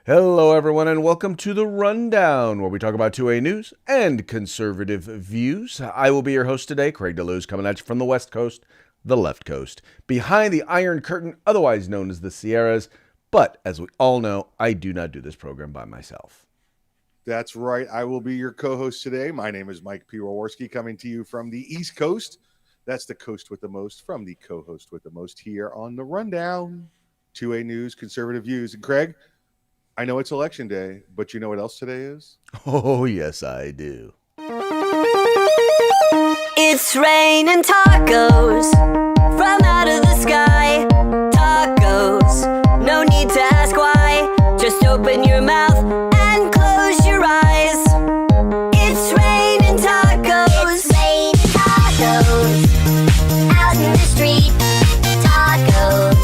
Hello, everyone, and welcome to the Rundown, where we talk about 2A news and conservative views. I will be your host today, Craig DeLuz, coming at you from the West Coast, the left coast, behind the Iron Curtain, otherwise known as the Sierras. But as we all know, I do not do this program by myself. That's right. I will be your co-host today. My name is Mike P. Waworski, coming to you from the East Coast. That's the coast with the most, from the co-host with the most here on the Rundown. 2A News, conservative views. And Craig, I know it's election day, but you know what else today is? Oh, yes, I do. It's raining tacos from out of the sky. Tacos, no need to ask why. Just open your mouth and close your eyes. It's raining tacos. It's raining tacos out in the street. Tacos,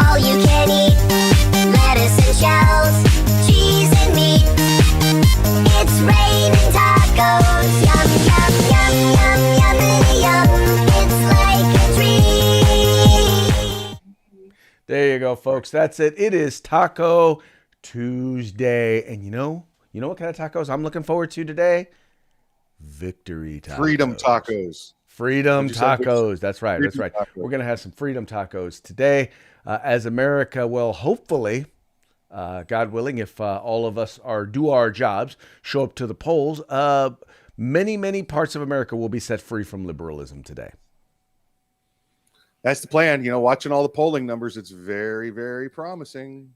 all you can eat. Lettuce and shells, cheese and meat. It's raining tacos. Yum, yum, yum, yum, yummity yum. It's like a treat. There you go, folks. That's it. It is Taco Tuesday. And you know what kind of tacos I'm looking forward to today? Victory tacos. Freedom tacos. Freedom What'd you say? tacos. That's right. That's right. Freedom tacos. We're going to have some freedom tacos today as America will hopefully, God willing, if all of us do our jobs, show up to the polls, many parts of America will be set free from liberalism today. That's the plan. You know, watching all the polling numbers, it's very, very promising.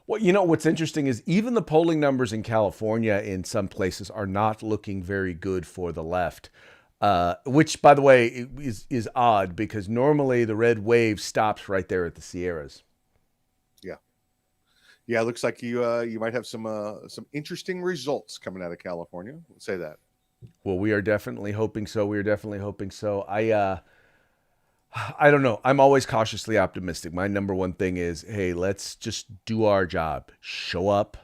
Well, you know, what's interesting is even the polling numbers in California in some places are not looking very good for the left. Which, by the way, is odd because normally the red wave stops right there at the Sierras. Yeah, it looks like you might have some interesting results coming out of California. We'll say that. Well, we are definitely hoping so. We are definitely hoping so. I don't know. I'm always cautiously optimistic. My number one thing is, hey, let's just do our job. Show up,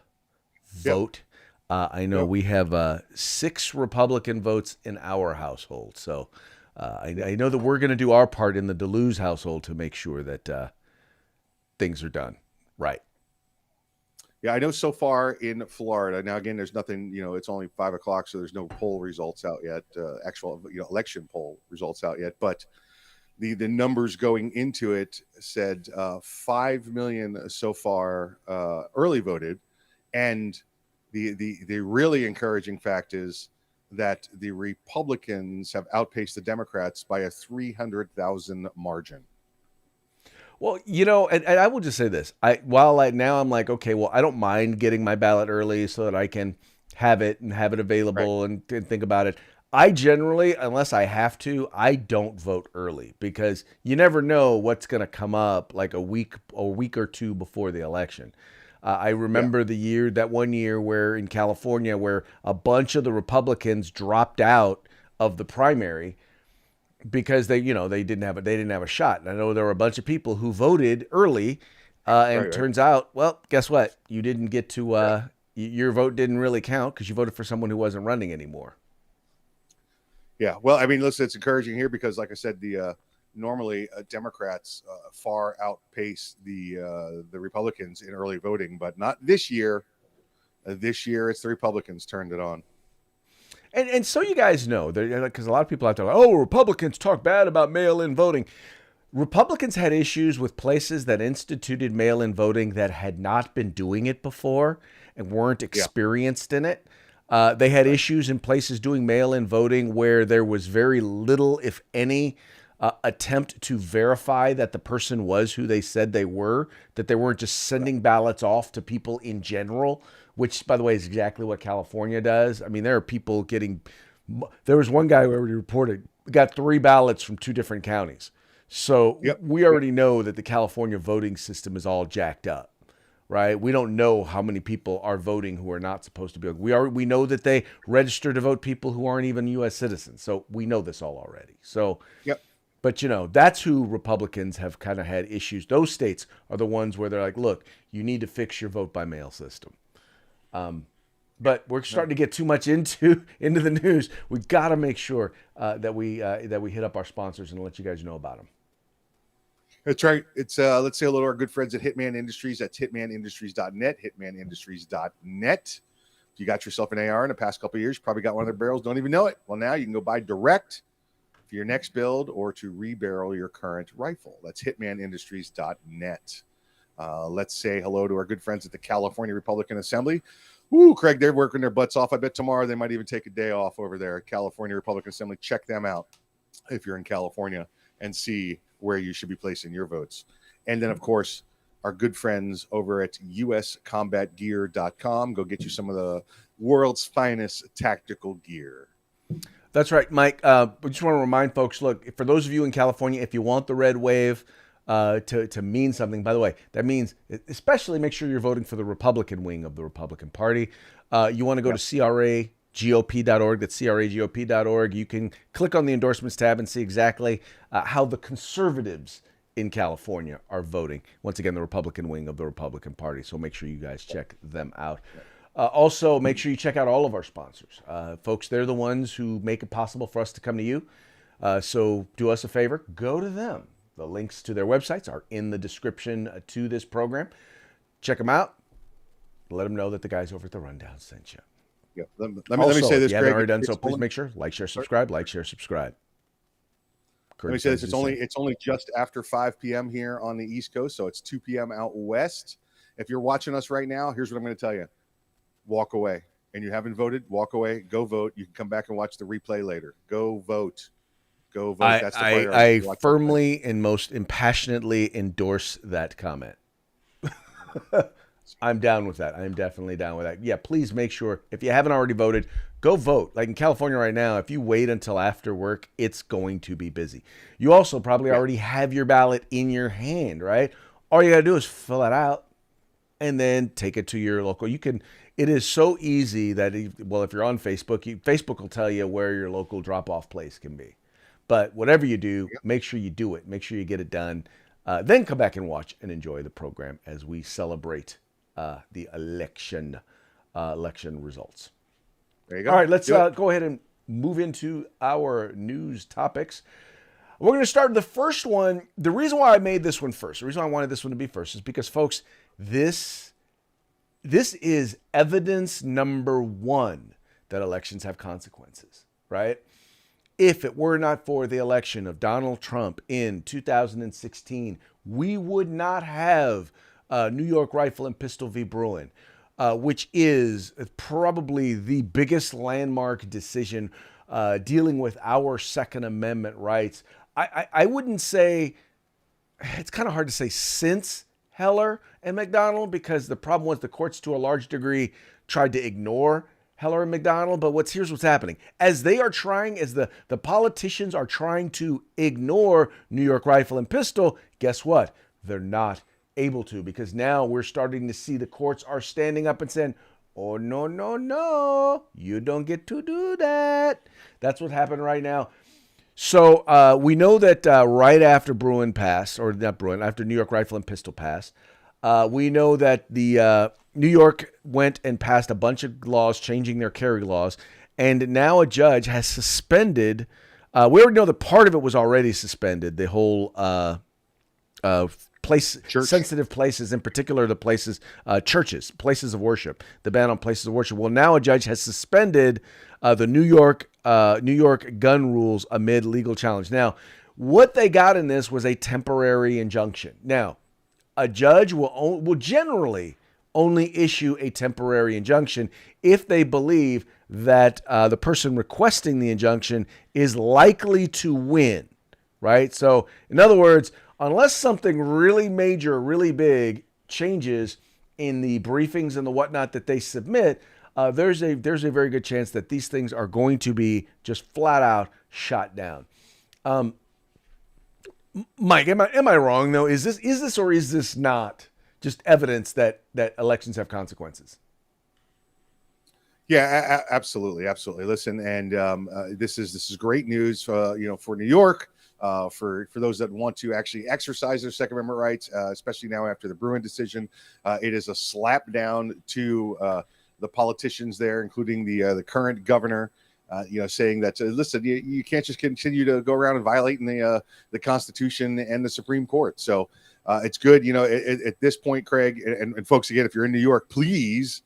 vote. I know we have 6 Republican votes in our household. So I know that we're going to do our part in the DeLuz household to make sure that things are done right. Yeah, I know so far in Florida. Now, again, there's nothing, it's only 5:00, so there's no poll results out yet, actual, election poll results out yet. But the numbers going into it said 5 million so far early voted. And the really encouraging fact is that the Republicans have outpaced the Democrats by a 300,000 margin. Well, and I will just say this. Now I'm like, okay, well, I don't mind getting my ballot early so that I can have it available and think about it. I generally, unless I have to, I don't vote early because you never know what's going to come up like a week or two before the election. I remember that one year where in California where a bunch of the Republicans dropped out of the primary because they didn't have a shot. And I know there were a bunch of people who voted early, and turns out, well, guess what? You didn't get to your vote didn't really count because you voted for someone who wasn't running anymore. Yeah, well, I mean, listen, it's encouraging here because, like I said, normally Democrats far outpace the Republicans in early voting, but not this year. This year, it's the Republicans turned it on. And so you guys know, because a lot of people have to go, Republicans talk bad about mail-in voting. Republicans had issues with places that instituted mail-in voting that had not been doing it before and weren't experienced in it. They had issues in places doing mail-in voting where there was very little, if any, attempt to verify that the person was who they said they were, that they weren't just sending ballots off to people in general, which, by the way, is exactly what California does. I mean, there are people there was one guy who already reported, got 3 ballots from 2 different counties. So we already know that the California voting system is all jacked up. Right, we don't know how many people are voting who are not supposed to be. We know that they register to vote people who aren't even U.S. citizens. So we know this all already. So, but that's who Republicans have kind of had issues. Those states are the ones where they're like, look, you need to fix your vote by mail system. But we're starting to get too much into the news. We've got to make sure that we hit up our sponsors and let you guys know about them. That's right. It's let's say hello to our good friends at Hitman Industries. That's hitmanindustries.net, hitmanindustries.net. If you got yourself an AR in the past couple of years, you probably got one of their barrels, don't even know it. Well, now you can go buy direct for your next build or to rebarrel your current rifle. That's hitmanindustries.net. Let's say hello to our good friends at the California Republican Assembly. Woo, Craig, they're working their butts off. I bet tomorrow they might even take a day off over there at California Republican Assembly. Check them out if you're in California and see where you should be placing your votes. And then, of course, our good friends over at uscombatgear.com. Go get you some of the world's finest tactical gear. That's right, Mike. We just want to remind folks, look, for those of you in California, if you want the red wave to mean something, by the way, that means especially make sure you're voting for the Republican wing of the Republican Party. You want to go to CRAGOP.org. That's CRAGOP.org. You can click on the endorsements tab and see exactly how the conservatives in California are voting. Once again, the Republican wing of the Republican Party. So make sure you guys check them out. Also, make sure you check out all of our sponsors. Folks, they're the ones who make it possible for us to come to you. So do us a favor, go to them. The links to their websites are in the description to this program. Check them out. Let them know that the guys over at The Rundown sent you. Yeah. Let me say this, if you Greg. haven't already done so, please make sure, like, share, subscribe. Let me say this, it's only just after 5 p.m. here on the East Coast, so it's 2 p.m. out west. If you're watching us right now, here's what I'm going to tell you. Walk away. And you haven't voted, walk away, go vote. You can come back and watch the replay later. Go vote. Go vote. That's the priority. I firmly and most impassionately endorse that comment. I'm down with that. I am definitely down with that. Yeah, please make sure, if you haven't already voted, go vote. Like in California right now, if you wait until after work, it's going to be busy. You also probably already have your ballot in your hand, right? All you got to do is fill it out and then take it to your local. It is so easy that, if you're on Facebook, Facebook will tell you where your local drop-off place can be. But whatever you do, make sure you do it. Make sure you get it done. Then come back and watch and enjoy the program as we celebrate the election results. There you go. All right, let's go ahead and move into our news topics. We're going to start the first one. The reason why I made this one first, the reason why I wanted this one to be first is because, folks, this is evidence number one that elections have consequences, right? If it were not for the election of Donald Trump in 2016, we would not have New York Rifle and Pistol v. Bruen, which is probably the biggest landmark decision dealing with our Second Amendment rights. I wouldn't say, it's kind of hard to say since Heller and McDonald, because the problem was the courts to a large degree tried to ignore Heller and McDonald. But here's what's happening. As they are trying, as the politicians are trying to ignore New York Rifle and Pistol, guess what? They're not able to, because now we're starting to see the courts are standing up and saying, oh, no, you don't get to do that. That's what happened right now. So we know that right after Bruen passed, or not Bruen, after New York Rifle and Pistol passed, we know that the New York went and passed a bunch of laws changing their carry laws, and now a judge has suspended, we already know that part of it was already suspended, the whole sensitive places, in particular the places, churches, places of worship, the ban on places of worship. Well, now a judge has suspended the New York gun rules amid legal challenge. Now, what they got in this was a temporary injunction. Now, a judge will generally only issue a temporary injunction if they believe that the person requesting the injunction is likely to win, right? So, in other words, unless something really major, really big changes in the briefings and the whatnot that they submit, there's a very good chance that these things are going to be just flat out shot down. Mike, am I wrong though? Is this or is this not just evidence that elections have consequences? Yeah, absolutely. Listen, and this is great news, for New York. For those that want to actually exercise their Second Amendment rights, especially now after the Bruen decision. It is a slap down to the politicians there, including the current governor saying that listen, you can't just continue to go around and violating the Constitution and the Supreme Court. So it's good, at this point, Craig, and folks, again, if you're in New York, please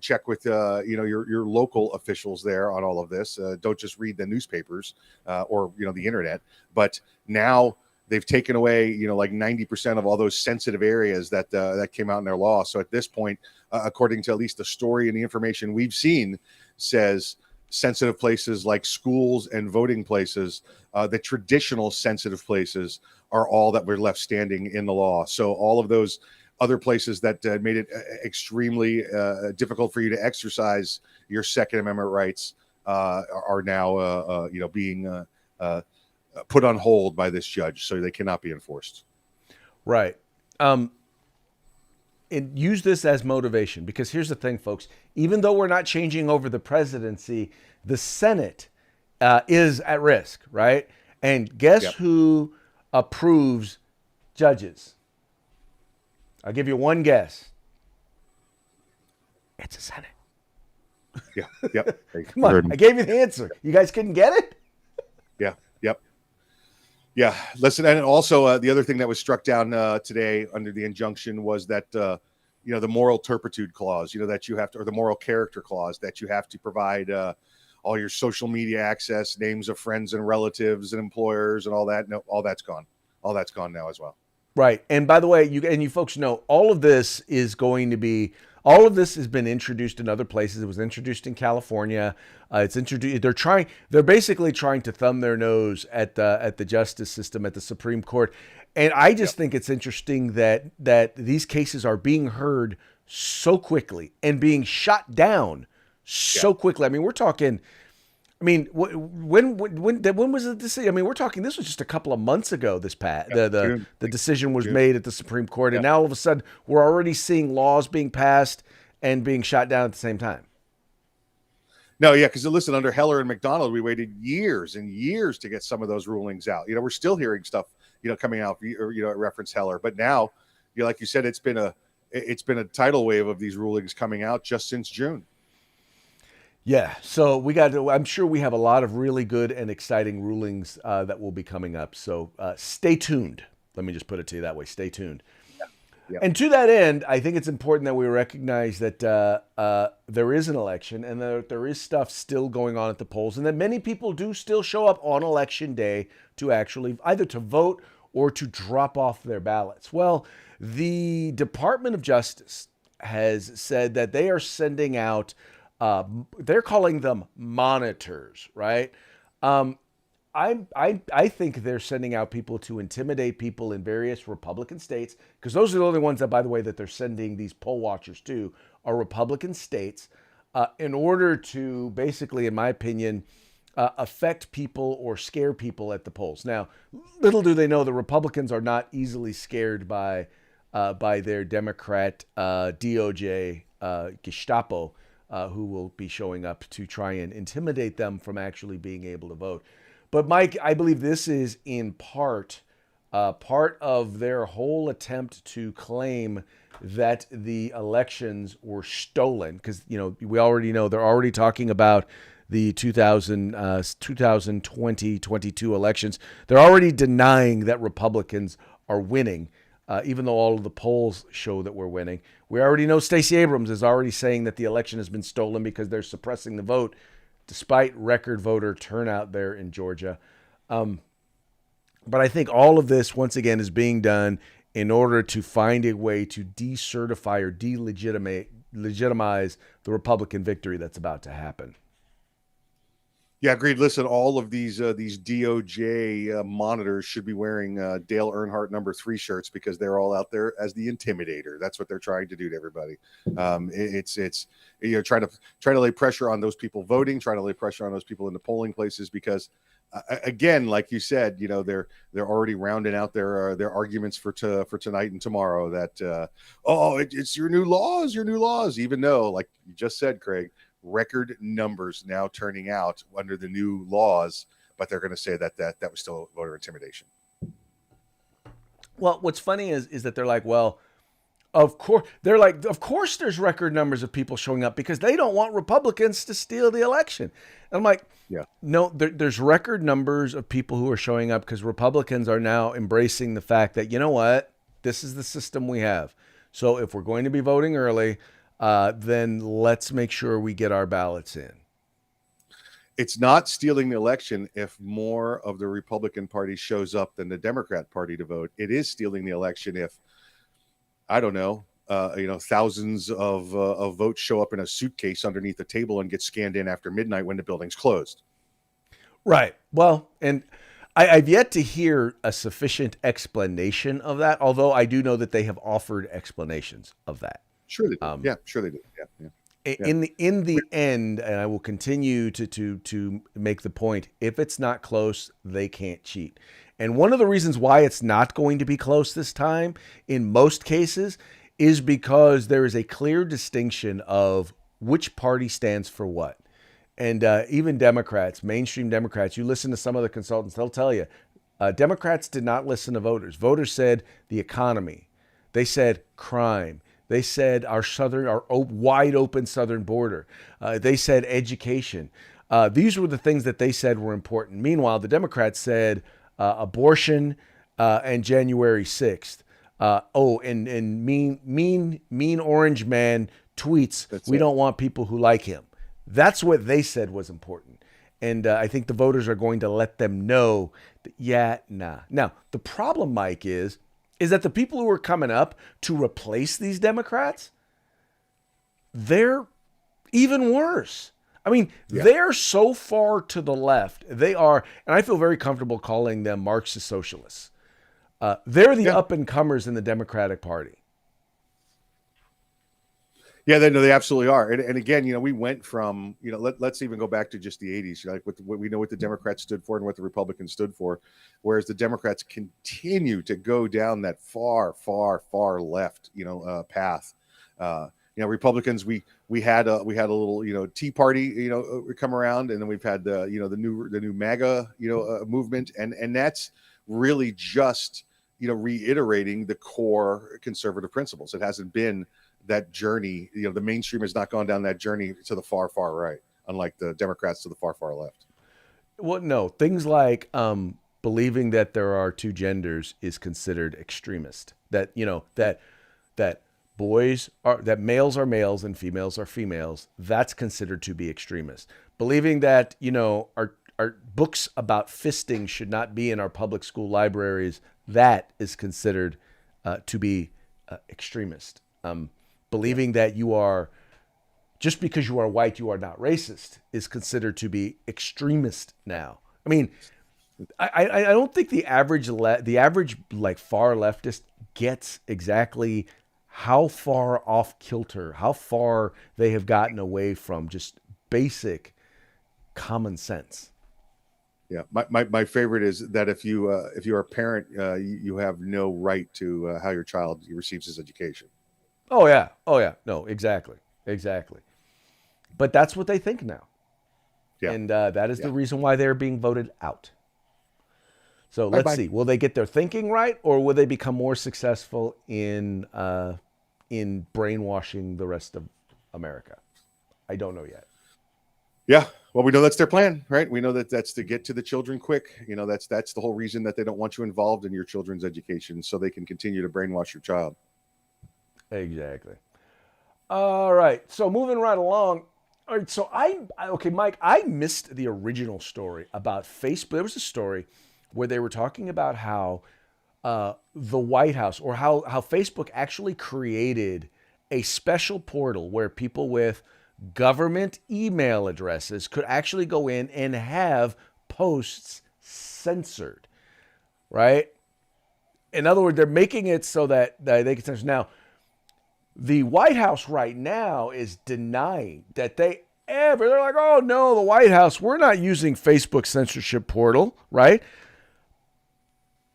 check with your local officials there on all of this. Don't just read the newspapers or the internet. But now they've taken away like 90% of all those sensitive areas that came out in their law. So at this point, according to at least the story and the information we've seen, says sensitive places like schools and voting places, the traditional sensitive places, are all that were left standing in the law. So all of those other places that made it extremely difficult for you to exercise your Second Amendment rights are now being put on hold by this judge, so they cannot be enforced. Right. And use this as motivation, because here's the thing, folks. Even though we're not changing over the presidency, the Senate is at risk, right? And guess who approves judges? I'll give you one guess. It's the Senate. Yeah. Yep. Come on. I gave you the answer. You guys couldn't get it? Yeah. Yep. Yeah. Listen, and also the other thing that was struck down today under the injunction was that, the moral turpitude clause, that you have to, or the moral character clause, that you have to provide all your social media access, names of friends and relatives and employers and all that. No, all that's gone. All that's gone now as well. Right. And by the way, you folks know all of this has been introduced in other places. It was introduced in California. It's introduced. They're basically trying to thumb their nose at the justice system, at the Supreme Court. And I just think it's interesting that these cases are being heard so quickly and being shot down so quickly. I mean, we're talking. I mean, when was the decision? I mean, we're talking. This was just a couple of months ago. The decision was made at the Supreme Court, and now all of a sudden we're already seeing laws being passed and being shot down at the same time. No, yeah, because listen, under Heller and McDonald, we waited years and years to get some of those rulings out. We're still hearing stuff, coming out, reference Heller, but now, like you said, it's been a tidal wave of these rulings coming out just since June. Yeah, so I'm sure we have a lot of really good and exciting rulings that will be coming up. So stay tuned. Let me just put it to you that way. Stay tuned. Yeah. And to that end, I think it's important that we recognize that there is an election and that there is stuff still going on at the polls, and that many people do still show up on election day to actually either to vote or to drop off their ballots. Well, the Department of Justice has said that they are sending out they're calling them monitors, right? I think they're sending out people to intimidate people in various Republican states, because those are the only ones that, by the way, that they're sending these poll watchers to are Republican states, in order to basically, in my opinion, affect people or scare people at the polls. Now, little do they know the Republicans are not easily scared by their Democrat DOJ Gestapo. Who will be showing up to try and intimidate them from actually being able to vote. But Mike, I believe this is in part of their whole attempt to claim that the elections were stolen, because we already know they're already talking about the 2020-22 elections. They're already denying that Republicans are winning. Even though all of the polls show that we're winning. We already know Stacey Abrams is already saying that the election has been stolen because they're suppressing the vote, despite record voter turnout there in Georgia. But I think all of this, once again, is being done in order to find a way to decertify or delegitimize the Republican victory that's about to happen. Yeah, agreed. Listen, all of these DOJ monitors should be wearing Dale Earnhardt #3 shirts, because they're all out there as the intimidator. That's what they're trying to do to everybody. It's trying to lay pressure on those people voting, trying to lay pressure on those people in the polling places, because again, like you said, they're already rounding out their arguments for tonight and tomorrow. That it's your new laws, even though, like you just said, Craig, record numbers now turning out under the new laws, but they're going to say that was still voter intimidation. Well, what's funny is that they're like, well, Of course, they're like, of course there's record numbers of people showing up because they don't want Republicans to steal the election. And I'm like, Yeah. no, there's record numbers of people who are showing up because Republicans are now embracing the fact that, you know what, this is the system we have. So if we're going to be voting early, then let's make sure we get our ballots in. It's not stealing the election if more of the Republican Party shows up than the Democrat Party to vote. It is stealing the election if, I don't know, thousands of votes show up in a suitcase underneath the table and get scanned in after midnight when the building's closed. Right. Well, and I've yet to hear a sufficient explanation of that, although I do know that they have offered explanations of that. Sure they do. Sure they do. Yeah. In the end, and I will continue to make the point, if it's not close, they can't cheat. And one of the reasons why it's not going to be close this time, in most cases, is because there is a clear distinction of which party stands for what. And even Democrats, mainstream Democrats, you listen to some of the consultants, they'll tell you, Democrats did not listen to voters. Voters said the economy. They said crime. They said our wide open southern border. They said education. These were the things that they said were important. Meanwhile, the Democrats said abortion and January 6th. And mean orange man tweets. We don't want people who like him. That's what they said was important. And I think the voters are going to let them know that, nah. Now, the problem, Mike, is that the people who are coming up to replace these Democrats, they're even worse. I mean, they're so far to the left. They are, and I feel very comfortable calling them Marxist socialists. They're the up-and-comers in the Democratic Party. Yeah, they absolutely are. And again, we went from, let's even go back to just the 80s, like what we know what the Democrats stood for and what the Republicans stood for, whereas the Democrats continue to go down that far, far, far left, path. Republicans, we had a little, Tea Party, come around, and then we've had the new MAGA, movement, and that's really just, reiterating the core conservative principles. It hasn't been that journey. The mainstream has not gone down that journey to the far, far right, unlike the Democrats to the far, far left. Well, no, things like believing that there are two genders is considered extremist. That that males are males and females are females. That's considered to be extremist. Believing that our books about fisting should not be in our public school libraries. That is considered to be extremist. Believing that just because you are white, you are not racist is considered to be extremist now. I mean, I don't think the average like far leftist gets exactly how far off kilter, how far they have gotten away from just basic common sense. Yeah, my favorite is that if you are a parent, you have no right to how your child receives his education. Oh yeah. No, exactly. But that's what they think now. Yeah. And that is the reason why they're being voted out. So let's see. Will they get their thinking right, or will they become more successful in brainwashing the rest of America? I don't know yet. Yeah. Well, we know that's their plan, right? We know that that's to get to the children quick. That's the whole reason that they don't want you involved in your children's education, so they can continue to brainwash your child. Exactly. All right. So moving right along. All right. So okay, Mike, I missed the original story about Facebook. There was a story where they were talking about how the White House, or how Facebook actually created a special portal where people with government email addresses could actually go in and have posts censored, right? In other words, they're making it so that they can censor. Now, the White House right now is denying that they're like, oh no, the White House, we're not using Facebook censorship portal, right?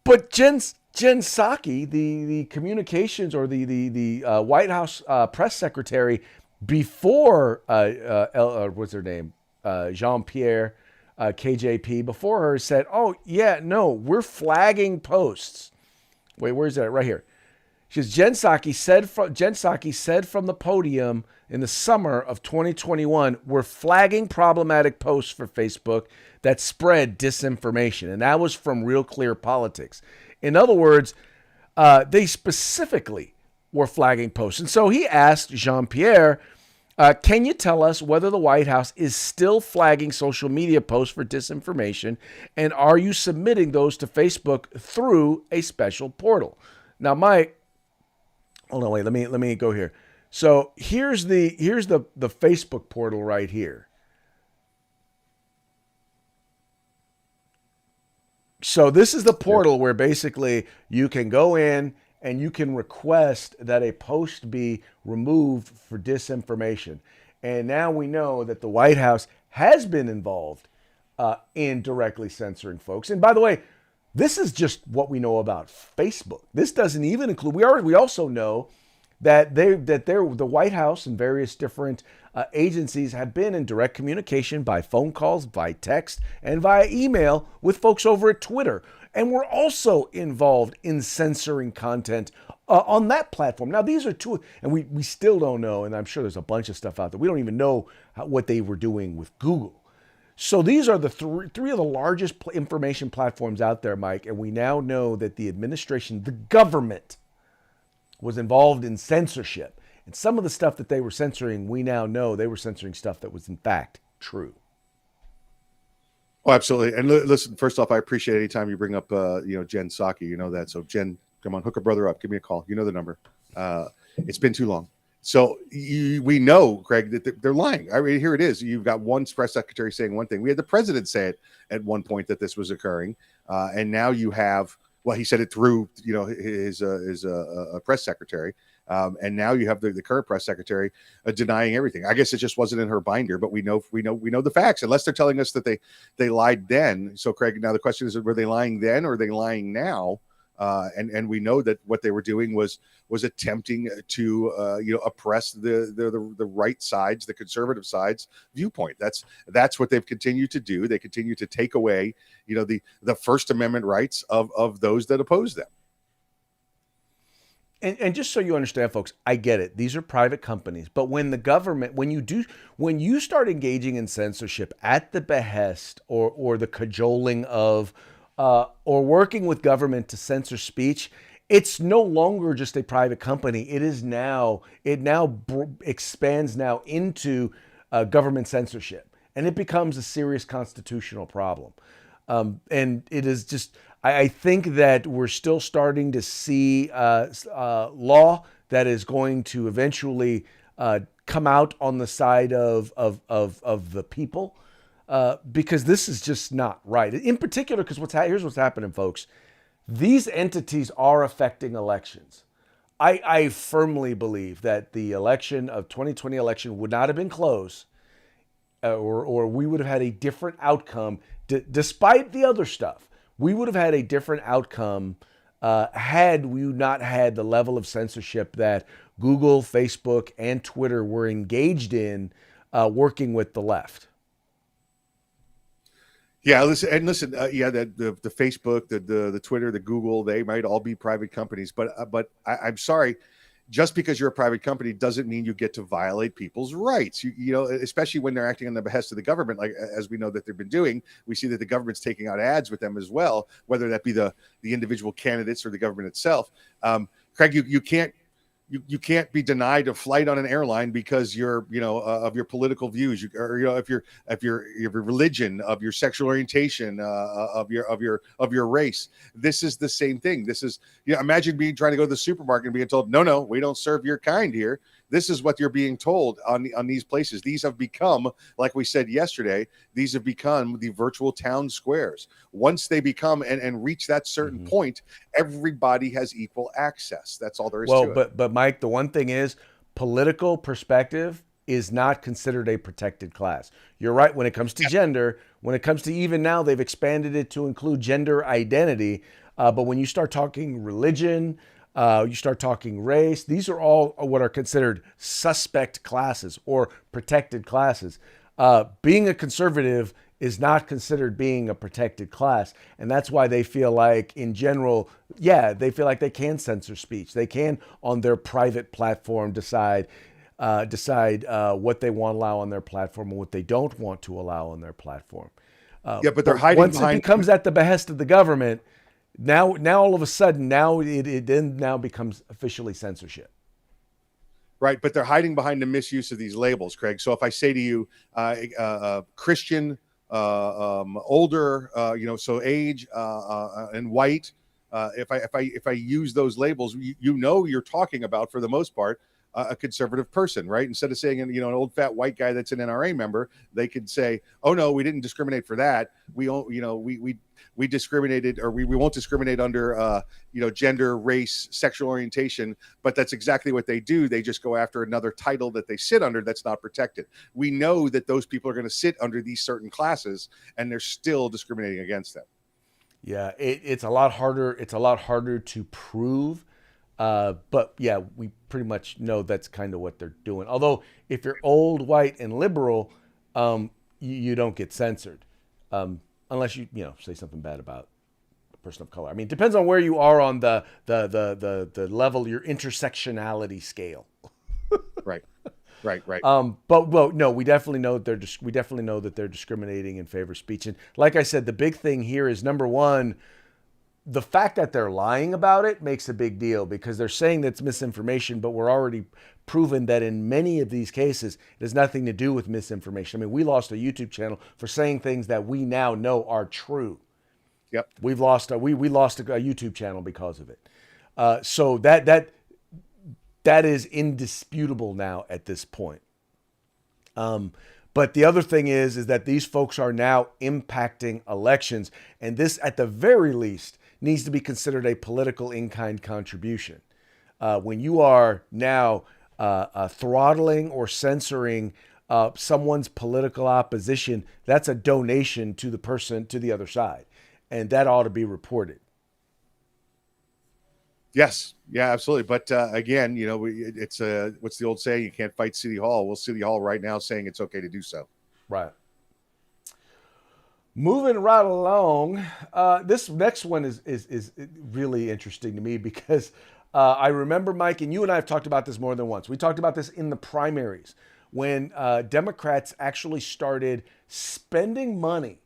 But Jen Psaki, the communications or the White House press secretary before what's her name, Jean-Pierre KJP, before her said, oh yeah, no, we're flagging posts. Wait, where's that? Right here. She says, Jen Psaki said from the podium in the summer of 2021, we're flagging problematic posts for Facebook that spread disinformation. And that was from Real Clear Politics. In other words, they specifically were flagging posts. And so he asked Jean-Pierre, can you tell us whether the White House is still flagging social media posts for disinformation? And are you submitting those to Facebook through a special portal? Now, Mike, hold on, wait, let me go here. So here's the Facebook portal right here. So this is the portal where basically you can go in and you can request that a post be removed for disinformation. And now we know that the White House has been involved in directly censoring folks. And by the way, this is just what we know about Facebook. This doesn't even include, we also know that the White House and various different agencies have been in direct communication by phone calls, by text, and via email with folks over at Twitter. And we're also involved in censoring content on that platform. Now, these are two, and we still don't know, and I'm sure there's a bunch of stuff out there. We don't even know what they were doing with Google. So these are the three of the largest information platforms out there, Mike, and we now know that the administration, the government, was involved in censorship. And some of the stuff that they were censoring, we now know they were censoring stuff that was in fact true. Oh, absolutely. And listen, first off, I appreciate any time you bring up, Jen Psaki. You know that. So Jen, come on, hook a brother up. Give me a call. You know the number. It's been too long. So we know, Craig, that they're lying. I mean, here it is. You've got one press secretary saying one thing. We had the president say it at one point that this was occurring. And now you have, well, he said it through, his press secretary. And now you have the current press secretary denying everything. I guess it just wasn't in her binder, but we know the facts. Unless they're telling us that they lied then. So, Craig, now the question is, were they lying then or are they lying now? And we know that what they were doing was attempting to oppress the right sides, the conservative side's viewpoint. That's what they've continued to do. They continue to take away the First Amendment rights of those that oppose them. And just so you understand, folks, I get it. These are private companies. But when the government, when you start engaging in censorship at the behest or the cajoling of, or working with government to censor speech, it's no longer just a private company. It now expands now into government censorship. And it becomes a serious constitutional problem. And it is just, I think that we're still starting to see law that is going to eventually come out on the side of the people, because this is just not right. In particular, because here's what's happening, folks. These entities are affecting elections. I firmly believe that the election of 2020 election would not have been close, or we would have had a different outcome, despite the other stuff. We would have had a different outcome had we not had the level of censorship that Google, Facebook, and Twitter were engaged in working with the left. Yeah, listen, the Facebook, the Twitter, the Google, they might all be private companies, but I'm sorry. Just because you're a private company doesn't mean you get to violate people's rights. Especially when they're acting on the behest of the government, like as we know that they've been doing. We see that the government's taking out ads with them as well, whether that be the individual candidates or the government itself. Craig, you can't be denied a flight on an airline because you're of your political views, if your religion, of your sexual orientation, of your race. This is the same thing. This is, imagine trying to go to the supermarket and being told, no, we don't serve your kind here. This is what you're being told on these places. These have become, like we said yesterday, these have become the virtual town squares. Once they become and reach that certain point, everybody has equal access. That's all there is to it. But Mike, the one thing is, political perspective is not considered a protected class. You're right when it comes to gender. When it comes to, even now, they've expanded it to include gender identity. But when you start talking religion, you start talking race, these are all what are considered suspect classes or protected classes. Being a conservative is not considered being a protected class. And that's why they feel like, in general, yeah, they feel like they can censor speech. They can, on their private platform, decide what they want to allow on their platform and what they don't want to allow on their platform. But they're hiding once behind. it becomes at the behest of the government, now all of a sudden, now it then becomes officially censorship. Right, but they're hiding behind the misuse of these labels, Craig. So if I say to you, Christian, older, so age and white, if I use those labels, you're talking about, for the most part, a conservative person, right? Instead of saying, an old fat white guy that's an NRA member, they could say, "Oh no, we didn't discriminate for that. We discriminated, or we won't discriminate under gender, race, sexual orientation." But that's exactly what they do. They just go after another title that they sit under that's not protected. We know that those people are going to sit under these certain classes, and they're still discriminating against them. Yeah, it's a lot harder. It's a lot harder to prove. But yeah, we pretty much know that's kind of what they're doing. Although if you're old, white, and liberal, you don't get censored, unless you say something bad about a person of color. I mean, it depends on where you are on the level, your intersectionality scale. Right. But no, we definitely know that they're discriminating in favor of speech. And like I said, the big thing here is, number one, the fact that they're lying about it makes a big deal, because they're saying that's misinformation, but we're already proven that in many of these cases, it has nothing to do with misinformation. I mean, we lost a YouTube channel for saying things that we now know are true. Yep. We lost a YouTube channel because of it. So that is indisputable now at this point. But the other thing is that these folks are now impacting elections, and this, at the very least, needs to be considered a political in-kind contribution. When you are now throttling or censoring someone's political opposition, that's a donation to the person, to the other side, and that ought to be reported. Yes, yeah, absolutely. But again, it's what's the old saying? You can't fight City Hall. Well, City Hall right now saying it's okay to do so. Right. Moving right along, this next one is really interesting to me, because I remember, Mike, and you and I have talked about this more than once. We talked about this in the primaries, when Democrats actually started spending money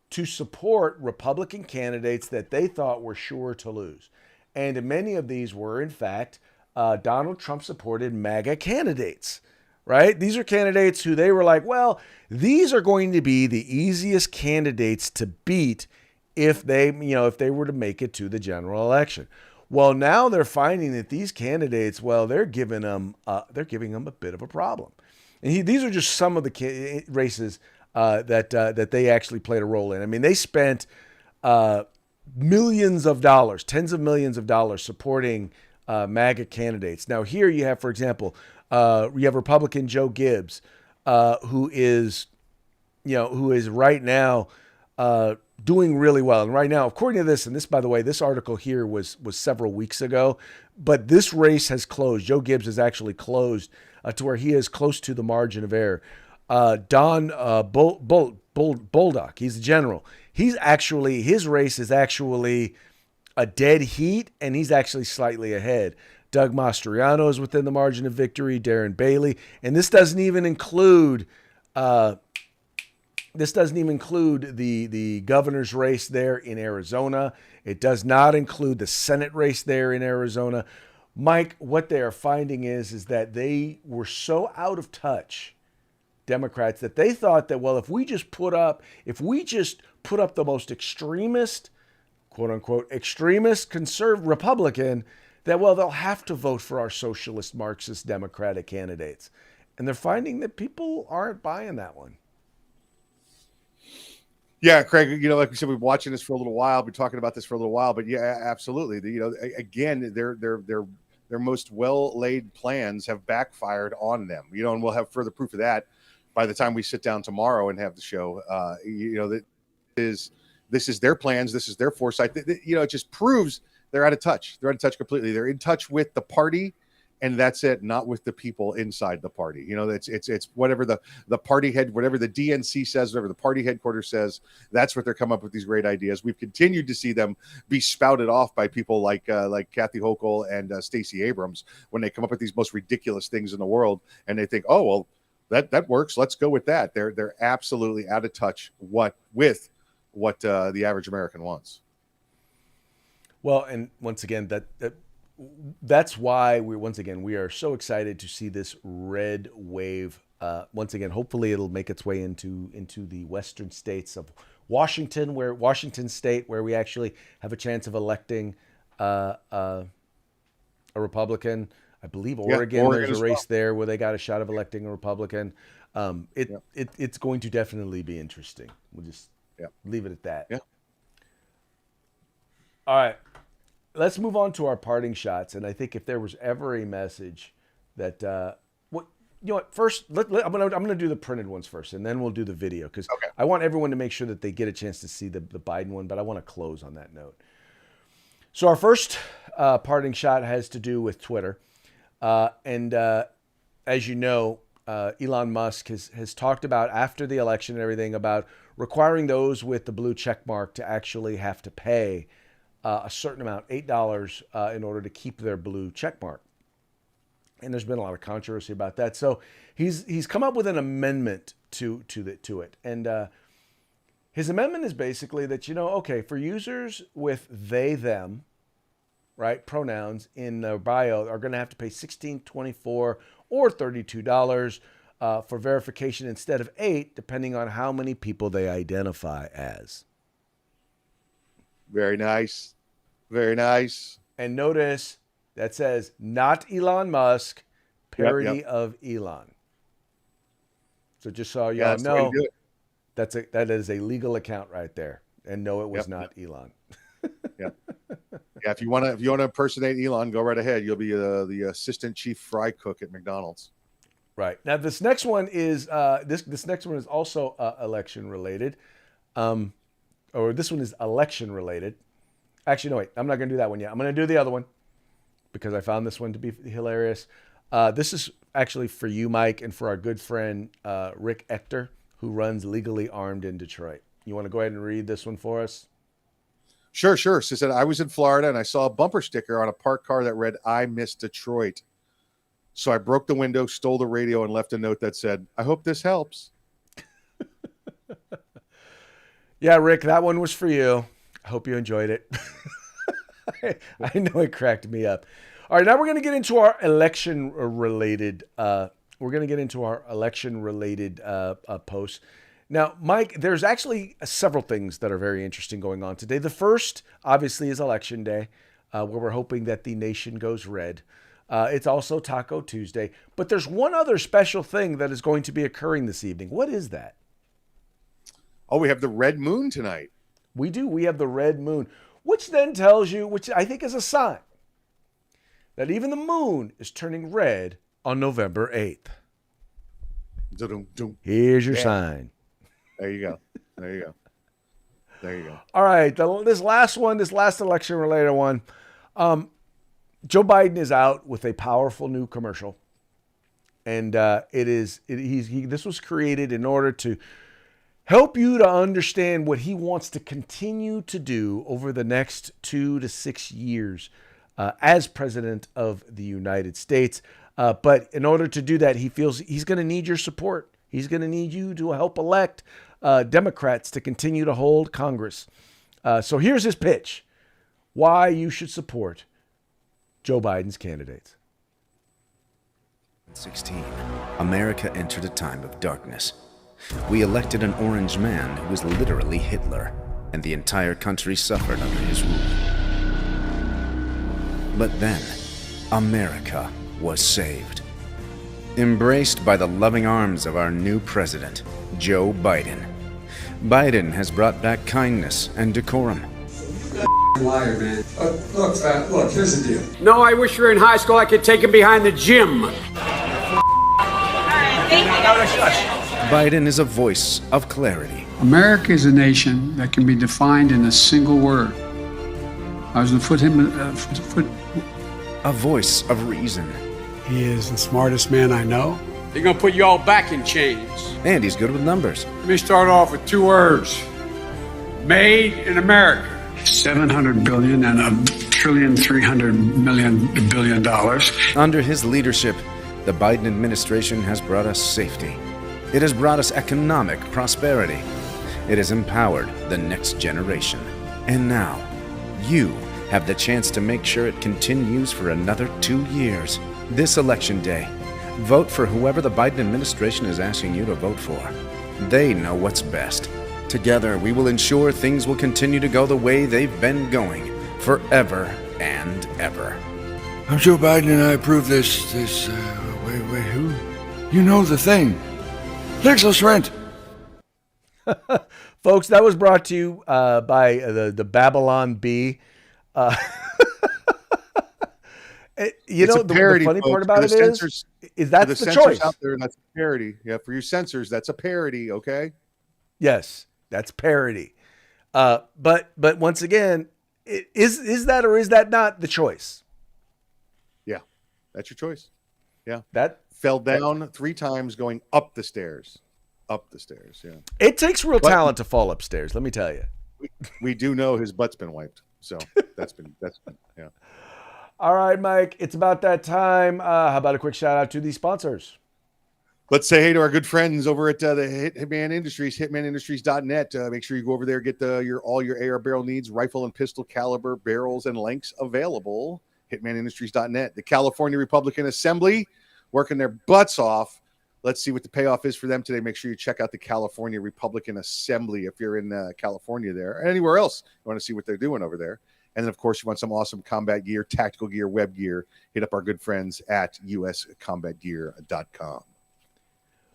to support Republican candidates that they thought were sure to lose. And many of these were, in fact, Donald Trump-supported MAGA candidates. Right? These are candidates who they were like, well, these are going to be the easiest candidates to beat if they were to make it to the general election. Well, now they're finding that these candidates, well, they're giving them a bit of a problem. And these are just some of the races that they actually played a role in. I mean, they spent millions of dollars, tens of millions of dollars supporting MAGA candidates. Now, here you have, for example, you have Republican Joe Gibbs, who is right now doing really well. And right now, according to this, and this, by the way, this article here was several weeks ago, but this race has closed. Joe Gibbs has actually closed to where he is close to the margin of error. Don Bolduc, he's a general. His race is actually a dead heat, and he's actually slightly ahead. Doug Mastriano is within the margin of victory, Darren Bailey, and this doesn't even include the governor's race there in Arizona. It does not include the Senate race there in Arizona. Mike, what they are finding is that they were so out of touch, Democrats, that they thought that, well, if we just put up the most extremist, quote unquote, extremist conservative Republican, that, well, they'll have to vote for our socialist, Marxist, Democratic candidates. And they're finding that people aren't buying that one. Yeah, Craig, like we said, we've been watching this for a little while, been talking about this for a little while, but yeah, absolutely. Again, their most well-laid plans have backfired on them, and we'll have further proof of that by the time we sit down tomorrow and have the show. That this is their plans. This is their foresight. It just proves they're out of touch. They're out of touch completely. They're in touch with the party and that's it. Not with the people inside the party. You know, it's whatever the party head, whatever the DNC says, whatever the party headquarters says. That's what they're coming up with these great ideas. We've continued to see them be spouted off by people like Kathy Hochul and Stacey Abrams when they come up with these most ridiculous things in the world, and they think, oh well, that works. Let's go with that. They're absolutely out of touch with what the average American wants. Well, and once again, that's why we are so excited to see this red wave. Once again, hopefully it'll make its way into the western states of Washington State, where we actually have a chance of electing a Republican. I believe Oregon there's a race there where they got a shot of electing a Republican. It's going to definitely be interesting. We'll just leave it at that. Yeah. All right. Let's move on to our parting shots. And I think if there was ever a message that, first, I'm gonna do the printed ones first, and then we'll do the video, because I want everyone to make sure that they get a chance to see the Biden one, but I want to close on that note. So our first parting shot has to do with Twitter. And as you know, Elon Musk has talked about, after the election and everything, about requiring those with the blue check mark to actually have to pay a certain amount, $8, in order to keep their blue check mark. And there's been a lot of controversy about that. So he's come up with an amendment to it. And his amendment is basically that, for users with they, them, right, pronouns in their bio are going to have to pay $16, $24, or $32 for verification instead of $8, depending on how many people they identify as. Very nice. Very nice. And notice that says not Elon Musk, parody of Elon. So just so y'all know, that is a legal account right there. And no, it was not Elon. Yeah. If you want to impersonate Elon, go right ahead. You'll be the assistant chief fry cook at McDonald's. Right. Now this next one is this next one is also election related. Or this one is election related. Actually, no, wait. I'm not going to do that one yet. I'm going to do the other one because I found this one to be hilarious. This is actually for you, Mike, and for our good friend Rick Ector, who runs Legally Armed in Detroit. You want to go ahead and read this one for us? Sure. So said, I was in Florida and I saw a bumper sticker on a parked car that read, "I miss Detroit." So I broke the window, stole the radio, and left a note that said, "I hope this helps." Yeah, Rick, that one was for you. I hope you enjoyed it. I know it cracked me up. All right, now we're going to get into our election-related. Posts. Now, Mike, there's actually several things that are very interesting going on today. The first, obviously, is Election Day, where we're hoping that the nation goes red. It's also Taco Tuesday. But there's one other special thing that is going to be occurring this evening. What is that? Oh, we have the red moon tonight. We do. We have the red moon, which then tells you, which I think is a sign, that even the moon is turning red on November 8th. Here's your sign. There you go. All right. This last election-related one, Joe Biden is out with a powerful new commercial. And this was created in order to help you to understand what he wants to continue to do over the next 2 to 6 years as president of the United States. But in order to do that, he feels he's going to need your support. He's going to need you to help elect Democrats to continue to hold Congress. So here's his pitch: why you should support Joe Biden's candidates. 16, America entered a time of darkness. We elected an orange man who was literally Hitler, and the entire country suffered under his rule. But then, America was saved. Embraced by the loving arms of our new president, Joe Biden. Biden has brought back kindness and decorum. Liar, man. Look, here's the deal. No, I wish you were in high school. I could take him behind the gym. Biden is a voice of clarity. America is a nation that can be defined in a single word. I was going to A voice of reason. He is the smartest man I know. They're gonna put you all back in chains. And he's good with numbers. Let me start off with 2 words. Made in America. 700 billion and $1.3 trillion. Under his leadership, the Biden administration has brought us safety. It has brought us economic prosperity. It has empowered the next generation. And now, you have the chance to make sure it continues for another 2 years. This election day, vote for whoever the Biden administration is asking you to vote for. They know what's best. Together, we will ensure things will continue to go the way they've been going forever and ever. I'm Joe Biden and I approve this, wait, who? You know the thing. Lexus Rent. Folks, that was brought to you by the Babylon Bee. The parody, funny folks. part about For it the censors- is For that's the the censors choice. out there, that's a parody. Yeah, for you censors, that's a parody. Okay. Yes, that's parody. But once again, is that or is that not the choice? Yeah, that's your choice. Yeah, That fell down 3 times going up the stairs. Up the stairs. Yeah, it takes real But- talent to fall upstairs. Let me tell you. we do know his butt's been wiped, so that's been yeah. All right, Mike, it's about that time. How about a quick shout out to the sponsors? Let's say hey to our good friends over at the Hitman Industries, hitmanindustries.net. Make sure you go over there, get all your AR barrel needs, rifle and pistol caliber barrels and lengths available. Hitmanindustries.net. The California Republican Assembly working their butts off. Let's see what the payoff is for them today. Make sure you check out the California Republican Assembly if you're in California there or anywhere else. You want to see what they're doing over there. And then, of course, you want some awesome combat gear, tactical gear, web gear. Hit up our good friends at uscombatgear.com.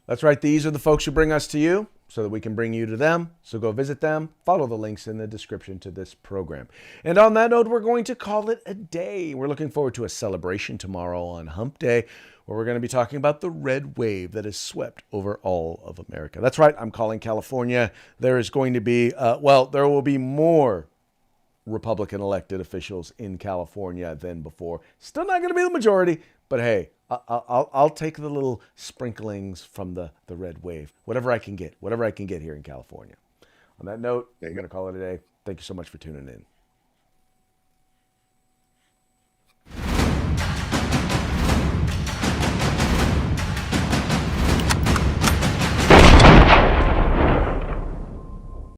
That's right. These are the folks who bring us to you so that we can bring you to them. So go visit them. Follow the links in the description to this program. And on that note, we're going to call it a day. We're looking forward to a celebration tomorrow on Hump Day, where we're going to be talking about the red wave that has swept over all of America. That's right. I'm calling California. There is going to be, there will be more Republican elected officials in California than before. Still not going to be the majority, but hey, I'll take the little sprinklings from the red wave, whatever I can get here in California. On that note, I'm going to call it a day. Thank you so much for tuning in.